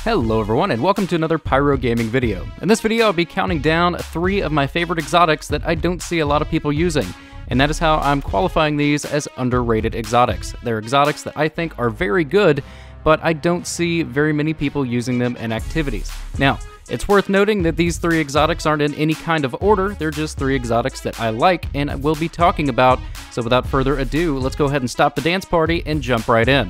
Hello everyone, and welcome to another Pyro gaming video. In this video, I'll be counting down 3 of my favorite exotics that I don't see a lot of people using, and that is how I'm qualifying these as underrated exotics. They're exotics that I think are very good, but I don't see very many people using them in activities. Now, it's worth noting that these 3 exotics aren't in any kind of order, they're just 3 exotics that I like and will be talking about, so without further ado, let's go ahead and stop the dance party and jump right in.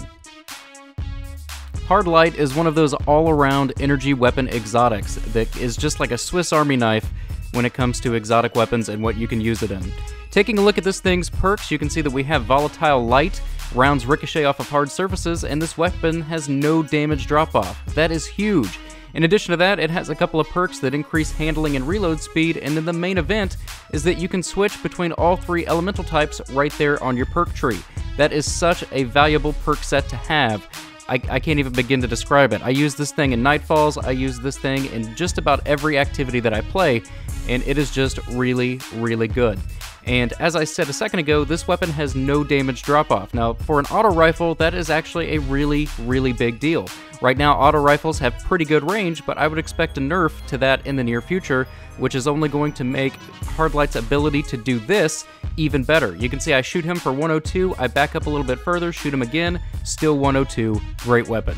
Hardlight is one of those all-around energy weapon exotics that is just like a Swiss Army knife when it comes to exotic weapons and what you can use it in. Taking a look at this thing's perks, you can see that we have Volatile Light, rounds ricochet off of hard surfaces, and this weapon has no damage drop-off. That is huge. In addition to that, it has a couple of perks that increase handling and reload speed, and then the main event is that you can switch between all 3 elemental types right there on your perk tree. That is such a valuable perk set to have. I can't even begin to describe it. I use this thing in Nightfalls, I use this thing in just about every activity that I play, and it is just really, really good. And as I said a second ago, this weapon has no damage drop-off. Now, for an auto rifle, that is actually a really, really big deal. Right now, auto rifles have pretty good range, but I would expect a nerf to that in the near future, which is only going to make Hardlight's ability to do this even better. You can see I shoot him for 102, I back up a little bit further, shoot him again, still 102, great weapon.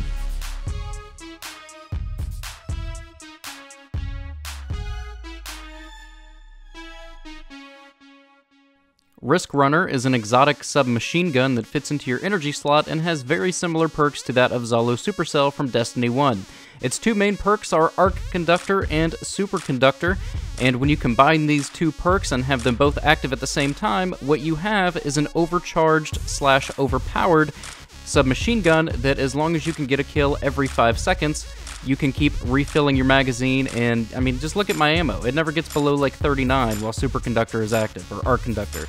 Risk Runner is an exotic submachine gun that fits into your energy slot and has very similar perks to that of Zalo Supercell from Destiny 1. Its 2 main perks are Arc Conductor and Superconductor, and when you combine these 2 perks and have them both active at the same time, what you have is an overcharged/overpowered submachine gun that, as long as you can get a kill every 5 seconds, you can keep refilling your magazine. And I mean, just look at my ammo. It never gets below like 39 while Superconductor is active, or Arc Conductor.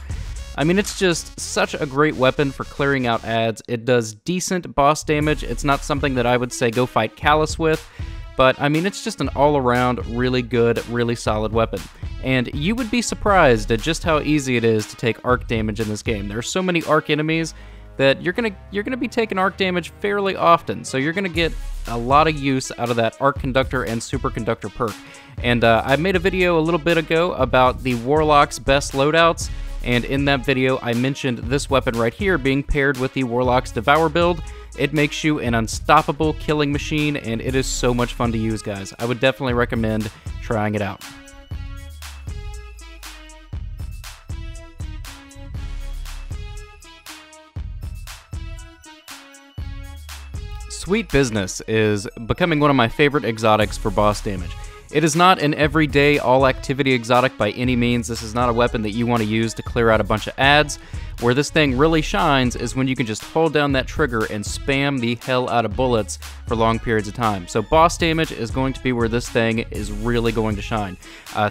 I mean, it's just such a great weapon for clearing out ads. It does decent boss damage. It's not something that I would say go fight Callus with, but I mean, it's just an all-around really good, really solid weapon. And you would be surprised at just how easy it is to take arc damage in this game. There are so many arc enemies that you're gonna be taking arc damage fairly often, so you're gonna get a lot of use out of that Arc Conductor and Superconductor perk. And I made a video a little bit ago about the Warlock's best loadouts, and in that video I mentioned this weapon right here being paired with the Warlock's Devour build. It makes you an unstoppable killing machine, and it is so much fun to use, guys. I would definitely recommend trying it out. Sweet Business is becoming one of my favorite exotics for boss damage. It is not an everyday, all-activity exotic by any means. This is not a weapon that you want to use to clear out a bunch of ads. Where this thing really shines is when you can just hold down that trigger and spam the hell out of bullets for long periods of time. So boss damage is going to be where this thing is really going to shine.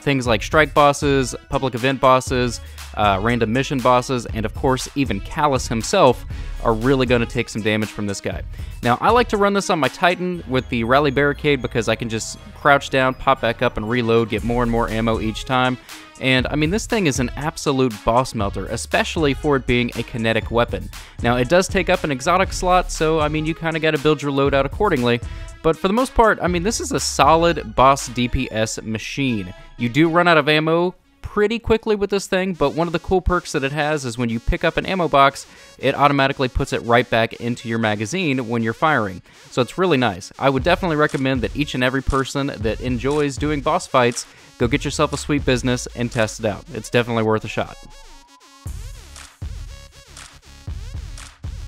Things like strike bosses, public event bosses, random mission bosses, and of course even Callus himself are really going to take some damage from this guy. Now, I like to run this on my Titan with the Rally Barricade because I can just crouch down, pop back up, and reload, get more and more ammo each time. And I mean, this thing is an absolute boss melter, especially for it being a kinetic weapon. Now, it does take up an exotic slot, so I mean, you kind of got to build your loadout accordingly. But for the most part, I mean, this is a solid boss DPS machine. You do run out of ammo pretty quickly with this thing, but one of the cool perks that it has is when you pick up an ammo box, it automatically puts it right back into your magazine when you're firing. So it's really nice. I would definitely recommend that each and every person that enjoys doing boss fights go get yourself a Sweet Business and test it out. It's definitely worth a shot.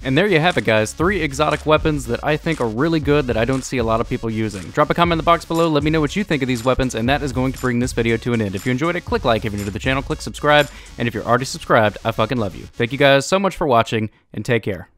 And there you have it, guys. 3 exotic weapons that I think are really good that I don't see a lot of people using. Drop a comment in the box below, let me know what you think of these weapons, and that is going to bring this video to an end. If you enjoyed it, click like. If you're new to the channel, click subscribe. And if you're already subscribed, I fucking love you. Thank you guys so much for watching, and take care.